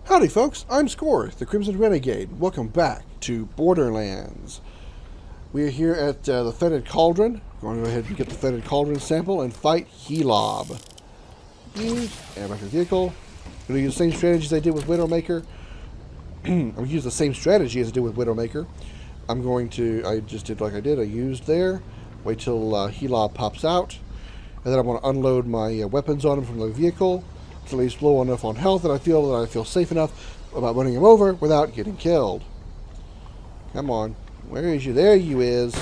Howdy folks, I'm Scoryth, the Crimson Renegade. Welcome back to Borderlands. We are here at the Fetid Cauldron. We're going to go ahead and get the Fetid Cauldron sample and fight Helob. And back to the vehicle. I'm going to use the same strategies I did with Widowmaker. I'm going to use the same strategy as I did with Widowmaker. I just did like I did. I used there. Wait till Helob pops out. And then I'm going to unload my weapons on him from the vehicle until he's low enough on health and I feel safe enough about running him over without getting killed. Come on. Where is you? There you is.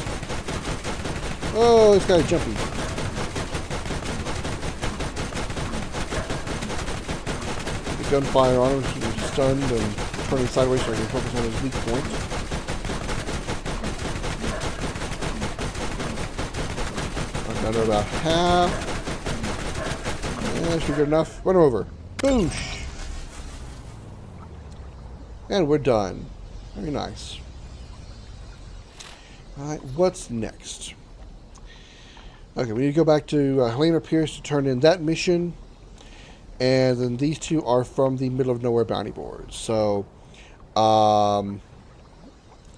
Oh, this guy's jumpy. The gunfire on him, he's stunned and turning sideways so I can focus on his weak points. I'm down to about half. Yeah, should be good enough. Run over. Boosh! And we're done. Very nice. Alright, what's next? Okay, we need to go back to Helena Pierce to turn in that mission. And then these two are from the Middle of Nowhere bounty board. So,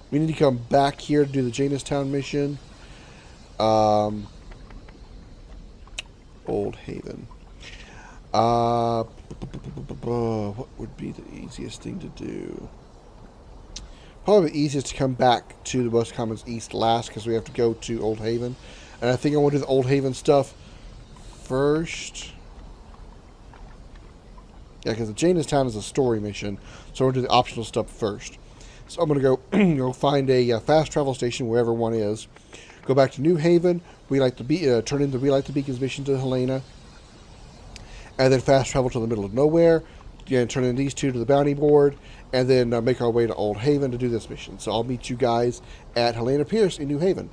we need to come back here to do the Janestown mission. Old Haven. What would be the easiest thing to do? Probably the easiest to come back to the West Commons East last because we have to go to Old Haven. And I think I want to do the Old Haven stuff first. Yeah, because the Janestown is a story mission, so we're going to do the optional stuff first. So I'm going to go go find a fast travel station wherever one is. Go back to New Haven. Turn in the We Light the Beacons mission to Helena. And then fast travel to the Middle of Nowhere. Again, turn in these two to the bounty board. And then make our way to Old Haven to do this mission. So I'll meet you guys at Helena Pierce in New Haven.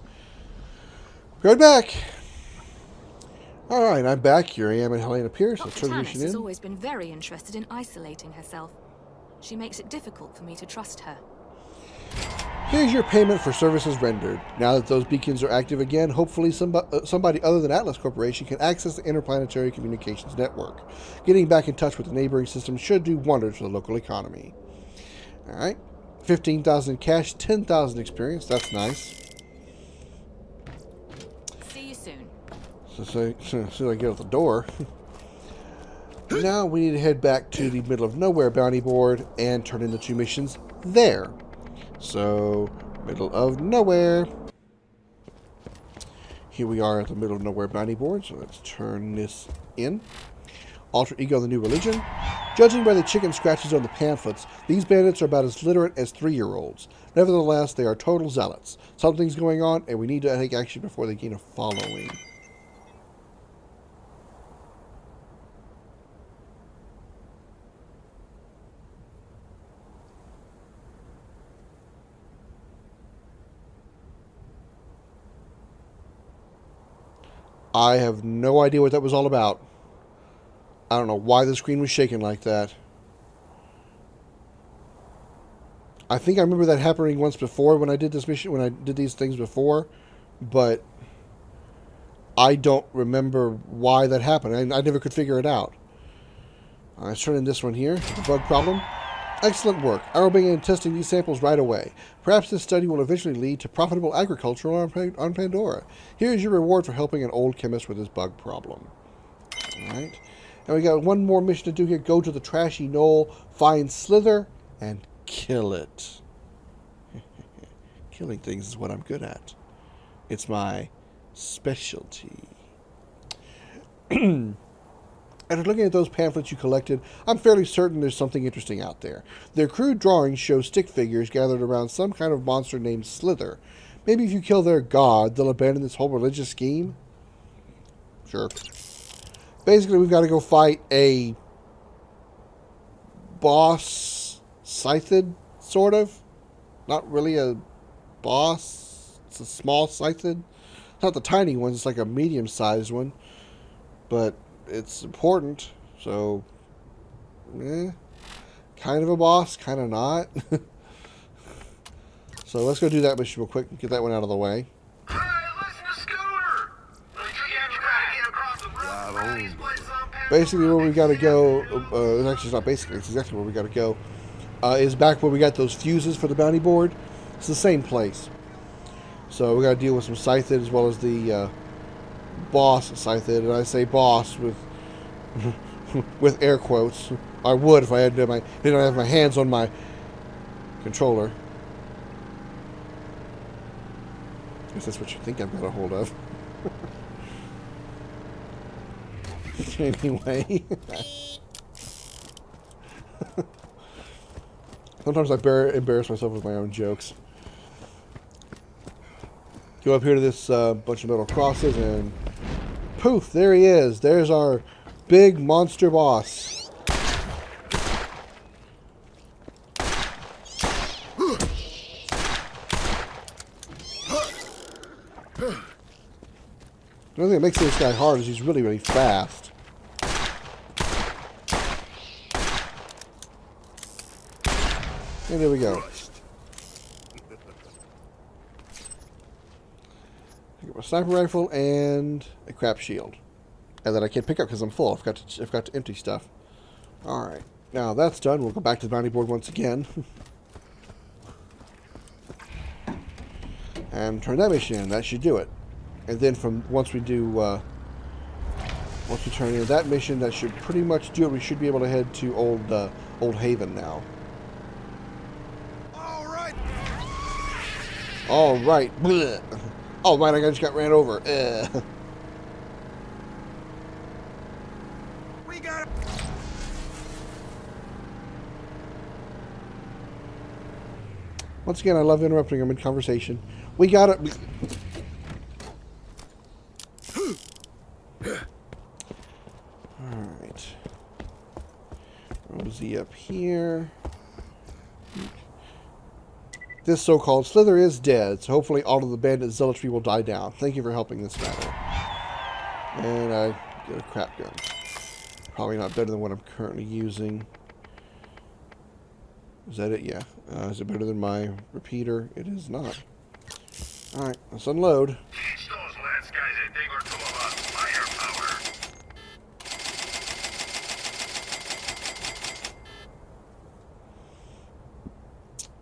Good back. Alright, I'm back. Here I am at Helena Pierce. Let's turn the mission in. Has always been very interested in isolating herself. She makes it difficult for me to trust her. Here's your payment for services rendered. Now that those beacons are active again, hopefully somebody other than Atlas Corporation can access the interplanetary communications network. Getting back in touch with the neighboring system should do wonders for the local economy. Alright. 15,000 cash, 10,000 experience. That's nice. See you soon. So soon as I get out the door. Now we need to head back to the Middle of Nowhere bounty board and turn in the two missions there. So, Middle of Nowhere. Here we are at the Middle of Nowhere bounty board, so let's turn this in. Alter Ego, the New Religion. Judging by the chicken scratches on the pamphlets, these bandits are about as literate as 3-year-olds. Nevertheless, they are total zealots. Something's going on, and we need to take action before they gain a following. I have no idea what that was all about. I don't know why the screen was shaking like that. I think I remember that happening once before when I did this mission, when I did these things before, but I don't remember why that happened. I never could figure it out. Let's turn in this one here, the bug problem. Excellent work. I will begin testing these samples right away. Perhaps this study will eventually lead to profitable agriculture on Pandora. Here is your reward for helping an old chemist with his bug problem. Alright. And we got one more mission to do here. Go to the trashy knoll, find Slither, and kill it. Killing things is what I'm good at. It's my specialty. After looking at those pamphlets you collected, I'm fairly certain there's something interesting out there. Their crude drawings show stick figures gathered around some kind of monster named Slither. Maybe if you kill their god, they'll abandon this whole religious scheme? Sure. Basically, we've got to go fight a boss Scythid, sort of. Not really a boss. It's a small Scythid. Not the tiny ones, it's like a medium-sized one. But it's important, so kind of a boss, kind of not. So let's go do that mission real quick and get that one out of the way. Hey, listen to Scooter! Let me tell you how to get across the road from Freddy's place on Pandora. Basically, where we got to go, actually it's not basically, it's exactly where we got to go, is back where we got those fuses for the bounty board. It's the same place. So we got to deal with some Scythid as well as the boss Scythid. And I say boss with with air quotes. I would if I had didn't have my hands on my controller. I guess that's what you think I've got a hold of. Anyway. Sometimes I embarrass myself with my own jokes. Go up here to this bunch of metal crosses and poof, there he is. There's our big monster boss. The only thing that makes this guy hard is he's really, really fast. And there we go. I got my sniper rifle and a crap shield. And that I can't pick up because I'm full. I've got to empty stuff. Alright. Now that's done. We'll go back to the bounty board once again. And turn that mission in. That should do it. And then once we turn in that mission, that should pretty much do it. We should be able to head to Old Haven now. All right. All right. Oh right, I just got ran over. We got it. Once again, I love interrupting them in conversation. We got it. Alright. Rosie up here. This so-called Slither is dead, so hopefully all of the bandit zealotry will die down. Thank you for helping this matter. And I get a crap gun. Probably not better than what I'm currently using. Is that it? Yeah. Is it better than my repeater? It is not. Alright, let's unload. Teach those last guys a thing or two about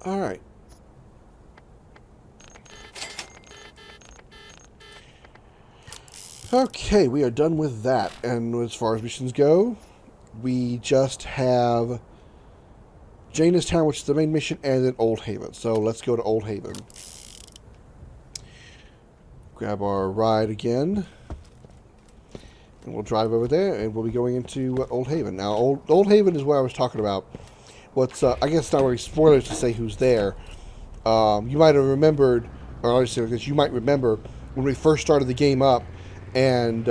firepower. Alright. Okay, we are done with that. And as far as missions go, we just have Janus Town, which is the main mission, and then Old Haven. So let's go to Old Haven. Grab our ride again. And we'll drive over there, and we'll be going into Old Haven. Now, Old Haven is where I was talking about. What's, I guess it's not really spoilers to say who's there. You might have remembered, or I'll just say this, you might remember when we first started the game up, and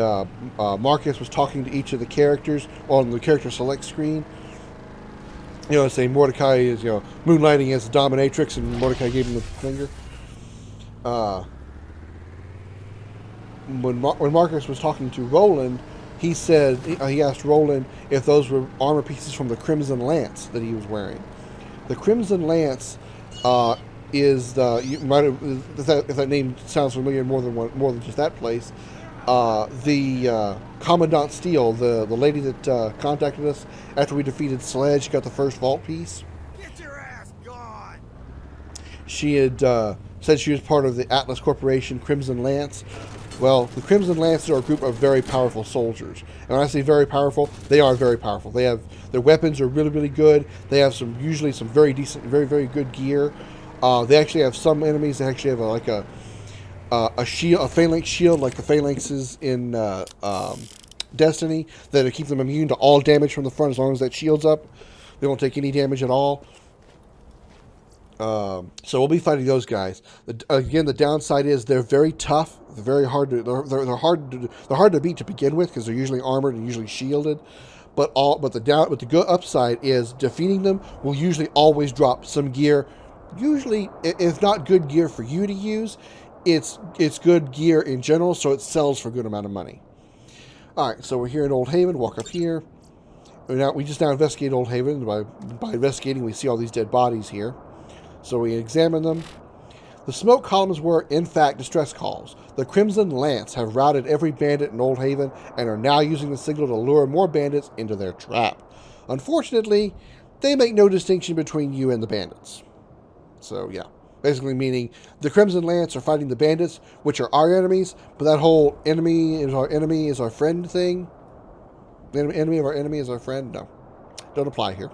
Marcus was talking to each of the characters on the character select screen. You know, saying Mordecai is, moonlighting as a dominatrix, and Mordecai gave him the finger. When Marcus was talking to Roland, he said, he asked Roland if those were armor pieces from the Crimson Lance that he was wearing. The Crimson Lance is the, you might have, if that name sounds familiar more than just that place. The Commandant Steele, the lady that contacted us after we defeated Sledge, got the first vault piece. Get your ass gone. She had said she was part of the Atlas Corporation Crimson Lance. Well, the Crimson Lancers are a group of very powerful soldiers. And when I say very powerful, they are very powerful. They have, their weapons are really, really good. They have usually some very decent, very, very good gear. They actually have some enemies that actually have a shield, a phalanx shield, like the phalanxes in Destiny, that keep them immune to all damage from the front as long as that shield's up. They won't take any damage at all. So we'll be fighting those guys. Again, the downside is they're very tough. They're very hard to. They're hard to beat to begin with because they're usually armored and usually shielded. But the good upside is defeating them will usually always drop some gear. Usually, if not good gear for you to use, it's good gear in general, so it sells for a good amount of money. All right, so we're here in Old Haven. Walk up here. We just now investigate Old Haven. By investigating, we see all these dead bodies here. So we examine them. The smoke columns were, in fact, distress calls. The Crimson Lance have routed every bandit in Old Haven and are now using the signal to lure more bandits into their trap. Unfortunately, they make no distinction between you and the bandits. So, yeah. Basically meaning the Crimson Lance are fighting the bandits, which are our enemies, but that whole enemy is our friend thing. The enemy of our enemy is our friend? No. Don't apply here.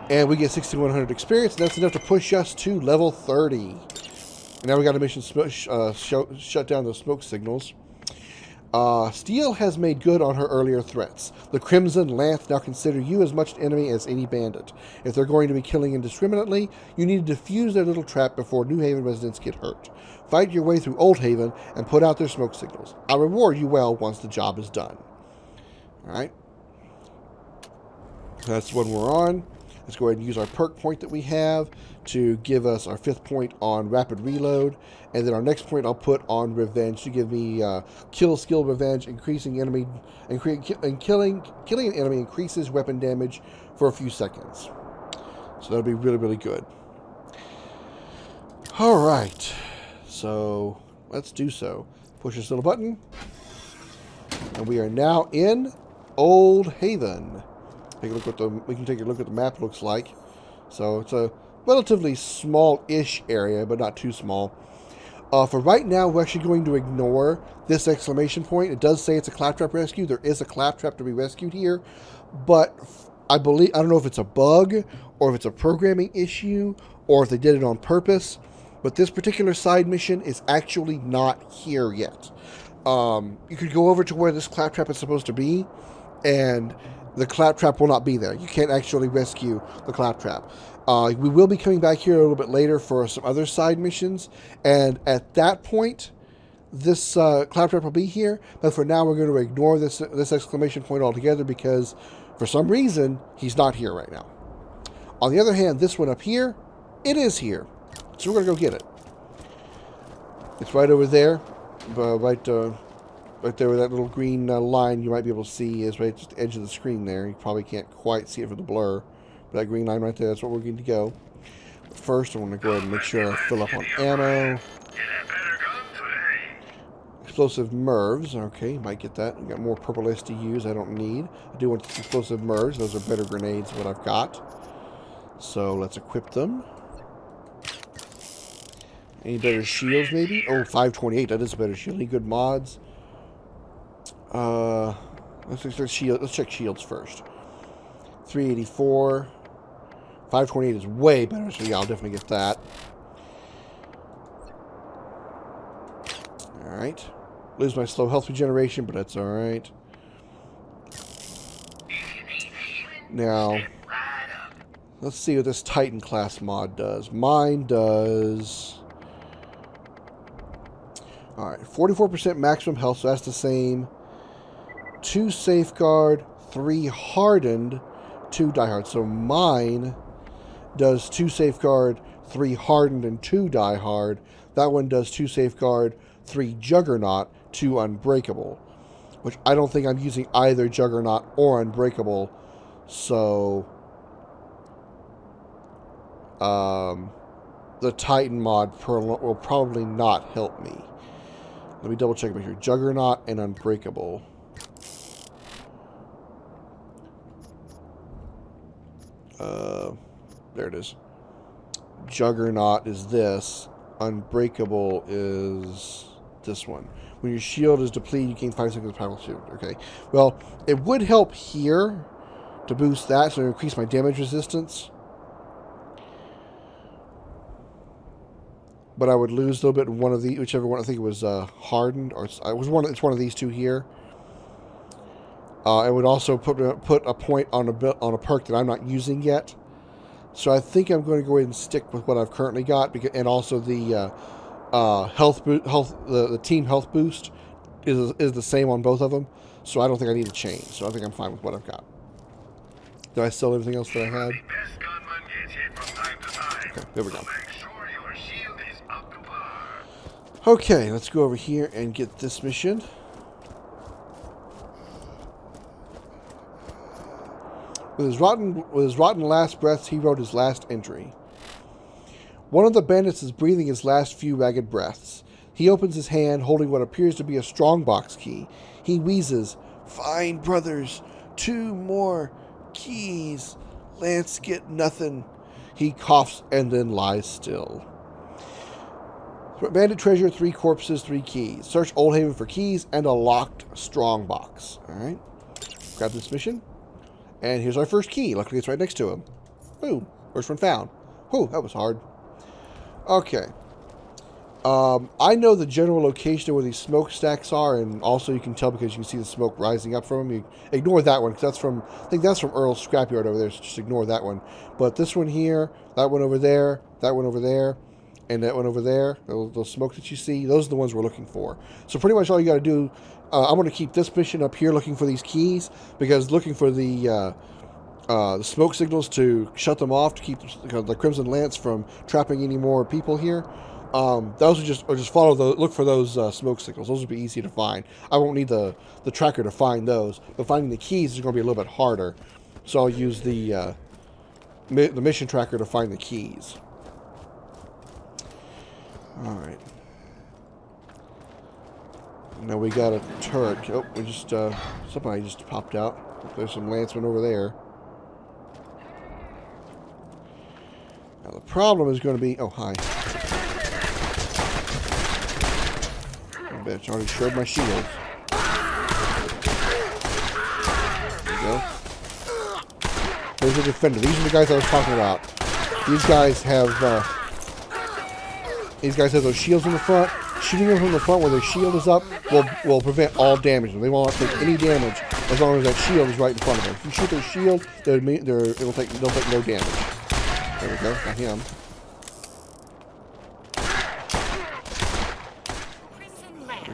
And we get 6,100 experience, and that's enough to push us to level 30. And now we got a mission shut down those smoke signals. Steel has made good on her earlier threats. The Crimson Lance now consider you as much an enemy as any bandit. If they're going to be killing indiscriminately, you need to defuse their little trap before New Haven residents get hurt. Fight your way through Old Haven and put out their smoke signals. I'll reward you well once the job is done. Alright. That's when we're on. Let's go ahead and use our perk point that we have to give us our 5th point on rapid reload. And then our next point I'll put on revenge to give me kill skill revenge, increasing enemy and killing an enemy increases weapon damage for a few seconds. So that'll be really, really good. Alright. So let's do so. Push this little button. And we are now in Old Haven. We can take a look at the map looks like. So it's a relatively small-ish area, but not too small. For right now, we're actually going to ignore this exclamation point. It does say it's a claptrap rescue. There is a claptrap to be rescued here, but I don't know if it's a bug or if it's a programming issue or if they did it on purpose. But this particular side mission is actually not here yet. You could go over to where this claptrap is supposed to be, and the claptrap will not be there. You can't actually rescue the claptrap. We will be coming back here a little bit later for some other side missions, and at that point, this claptrap will be here. But for now, we're going to ignore this exclamation point altogether because, for some reason, he's not here right now. On the other hand, this one up here, it is here. So we're going to go get it. It's right over there, right there where that little green line you might be able to see is right at the edge of the screen there. You probably can't quite see it for the blur. But that green line right there, that's what we're going to go. But first, I want to go ahead and make sure I fill up on ammo. Explosive MIRVs. Okay, might get that. We got more purple SDUs I don't need. I do want explosive MIRVs. Those are better grenades than what I've got. So let's equip them. Any better shields, maybe? Oh, 528. That is a better shield. Any good mods? Let's check shields first. 384. 528 is way better, so yeah, I'll definitely get that. Alright. Lose my slow health regeneration, but that's alright. Now, let's see what this Titan class mod does. Mine does... Alright, 44% maximum health, so that's the same. 2 safeguard, 3 hardened, 2 diehard. So mine does 2 safeguard, 3 hardened, and 2 diehard. That one does 2 safeguard, 3 juggernaut, 2 unbreakable. Which I don't think I'm using either juggernaut or unbreakable. So the Titan mod will probably not help me. Let me double check them here. Juggernaut and unbreakable. There it is. Juggernaut is this. Unbreakable is this one. When your shield is depleted, you gain 5 seconds of powerful shield. Okay. Well, it would help here to boost that, so to increase my damage resistance. But I would lose a little bit in one of the, whichever one. I think it was hardened, or it's one of these two here. It would also put a point on a perk that I'm not using yet. So I think I'm going to go ahead and stick with what I've currently got, and also the the team health boost is the same on both of them. So I don't think I need to change. So I think I'm fine with what I've got. Did I sell everything else that I had? Okay, there we go. Okay, let's go over here and get this mission. With his rotten last breaths, he wrote his last entry. One of the bandits is breathing his last few ragged breaths. He opens his hand, holding what appears to be a strongbox key. He wheezes, "Fine, brothers. 2 more keys. Lance get nothing." He coughs and then lies still. Bandit treasure, 3 corpses, 3 keys. Search Old Haven for keys and a locked strongbox. Alright. Grab this mission. And here's our first key. Luckily it's right next to him. Boom. First one found. Whew, that was hard. Okay. I know the general location of where these smokestacks are, and also you can tell because you can see the smoke rising up from them. You ignore that one, because that's from, I think that's from Earl's scrapyard over there, so just ignore that one. But this one here, that one over there, that one over there, and that one over there, those smoke that you see, those are the ones we're looking for. So pretty much all you got to do, I'm going to keep this mission up here looking for these keys, because looking for the smoke signals to shut them off, to keep the Crimson Lance from trapping any more people here. Those are just follow the look for those smoke signals. Those would be easy to find. I won't need the tracker to find those, but finding the keys is going to be a little bit harder. So I'll use the mission tracker to find the keys. All right. Now we got a turret. Oh, we just somebody just popped out. There's some lancemen over there. Now the problem is going to be. Oh, hi. Bitch, I already showed my shields. There you go. There's a defender. These are the guys I was talking about. These guys have those shields in the front. Shooting them from the front where their shield is up will prevent all damage. They won't take any damage as long as that shield is right in front of them. If you shoot their shield, they'll take no damage. There we go. Got him.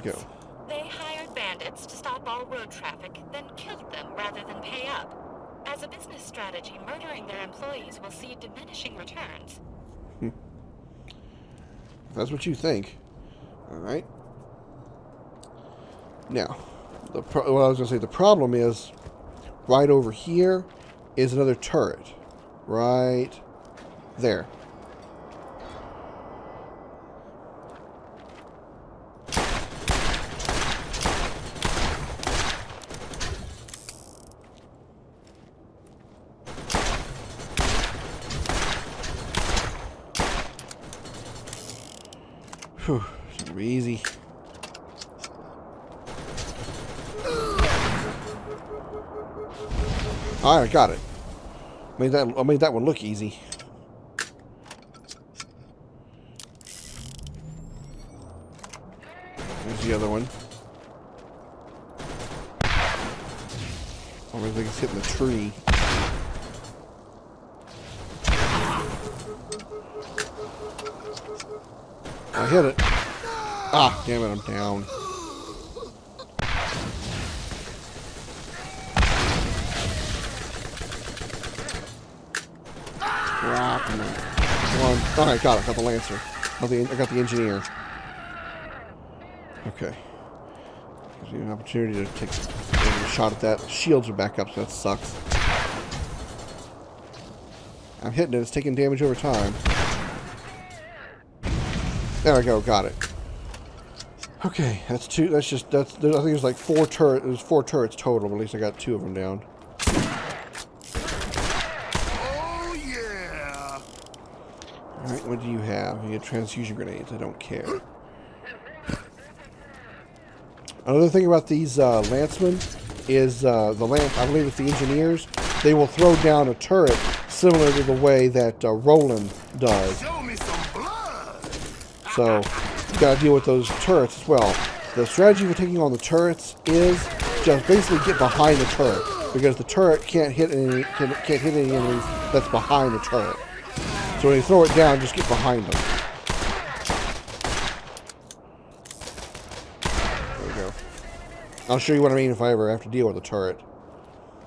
Go. They hired bandits to stop all road traffic, then killed them rather than pay up. As a business strategy, murdering their employees will see diminishing returns. If that's what you think. Alright. Now, what I was going to say, the problem is, right over here is another turret. Right there. Whew, it's gonna be easy. Alright, got it. I made that one look easy. There's the other one. I think it's hitting the tree. I hit it. Ah, damn it, I'm down. Crap. Come on. Alright, got it. Got the Lancer. I got the Engineer. Okay. Gives you an opportunity to take a shot at that. Shields are back up, so that sucks. I'm hitting it. It's taking damage over time. There we go, got it. Okay, that's two. That's just I think there's like 4 turrets. There's 4 turrets total, but at least I got 2 of them down. Oh yeah! All right, what do you have? You get transfusion grenades. I don't care. Another thing about these lancemen is the lance. I believe it's the engineers. They will throw down a turret similar to the way that Roland does. Show me some blood! So, you gotta deal with those turrets as well. The strategy for taking on the turrets is just basically get behind the turret, because the turret can't hit any enemies that's behind the turret. So when you throw it down, just get behind them. There we go. I'll show you what I mean if I ever have to deal with a turret,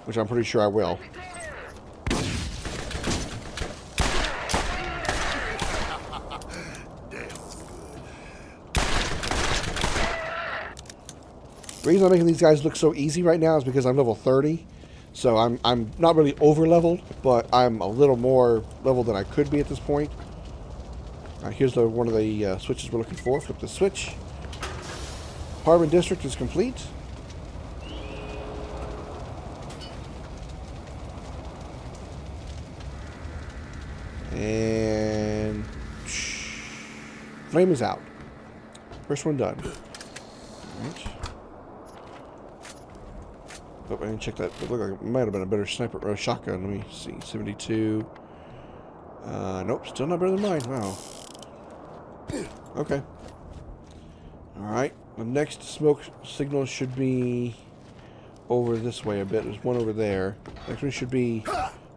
which I'm pretty sure I will. The reason I'm making these guys look so easy right now is because I'm level 30. So I'm not really over leveled, but I'm a little more leveled than I could be at this point. Alright, here's one of the switches we're looking for. Flip the switch. Apartment district is complete. And flame is out. First one done. Alright. Oh, I didn't check that. It looked like it might have been a better sniper or shotgun. Let me see. 72. Nope, still not better than mine. Wow. Okay. Alright. The next smoke signal should be over this way a bit. There's one over there. Next one should be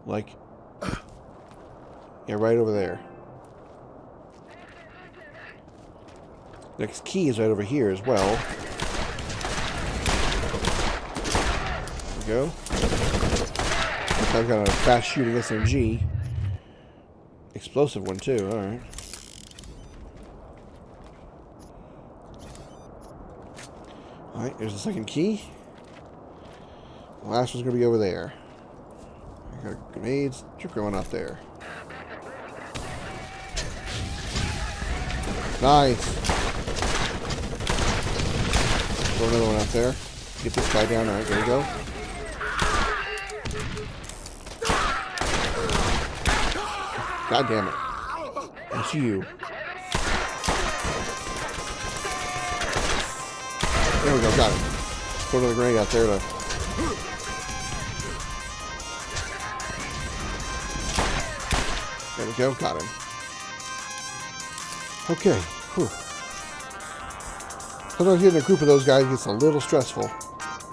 like, yeah, right over there. Next key is right over here as well. There we go. I've got a fast shooting SMG. Explosive one too, alright. Alright, there's the second key. The last one's gonna be over there. I got grenades. You're going out there. Nice. Throw another one out there. Get this guy down. Alright, there we go. God damn it. It's you. There we go, got it. Throw another grenade out there to... There we go, got him. Okay, whew. Sometimes getting a group of those guys gets a little stressful.